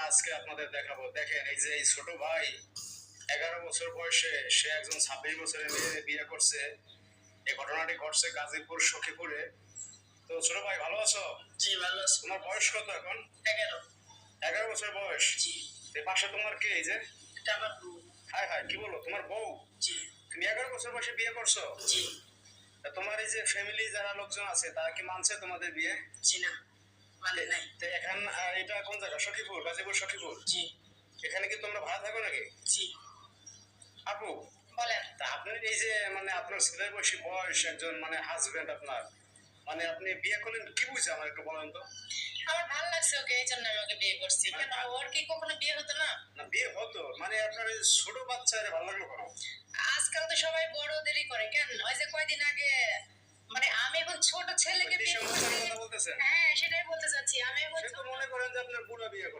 আজকে আপনাদের দেখাবো। দেখেন এই যে এই ছোট ভাই 11 বছর বয়সে সে একজন 26 বছরের মেয়ে বিয়ে করছে। এই ঘটনাটি ঘটছে গাজীপুর সখীপুরে। তো ছোট ভাই ভালো আছো? জি ভালো আছি। তোমার বয়স কত এখন? 11। 11 বছর বয়স? জি। এই পাশে তোমার কে? এই যে এটা আমার বউ। হাই হাই, কি বলো, তোমার বউ? জি। তুমি 11 বছর বয়সে বিয়ে করছো? জি। তা তোমার এই যে ফ্যামিলি যারা লোকজন আছে তারা কি মানছে তোমাদের বিয়ে? জি না, মানে নাই। তো এখন এটা কোন জায়গা? সখীপুর, গাজীপুর সখীপুর। জি। এখানে কি তোমরা ভাড়া থাকো নাকি? জি। আপু, বলেন। তা আপনার এই যে মানে আপনার ছেলের বয়স একজন মানে হাজবেন্ড আপনার, মানে আপনি বিয়ে করলেন কি বুঝছে আমার একটু বলেন তো। আমার ভালো লাগছে ওকে, এই জন্য আমি ওকে বিয়ে করছি। কেন ওর কি কখনো বিয়ে হতো না? না বিয়ে হতো, মানে আপনার এই ছোট বাচ্চারে ভালো লাগলো কেন? আজকাল তো সবাই বড়দেরই করে। কেন ওই যে কয়দিন আগে, মানে আমি এখন ছোট ছেলেকে বিয়ে করছি। কথা বলতেছেন? হ্যাঁ সেটাই বলতে চাচ্ছি। আমি এখন সে তো মনে করেন যে আপনার বুড়া বিয়ে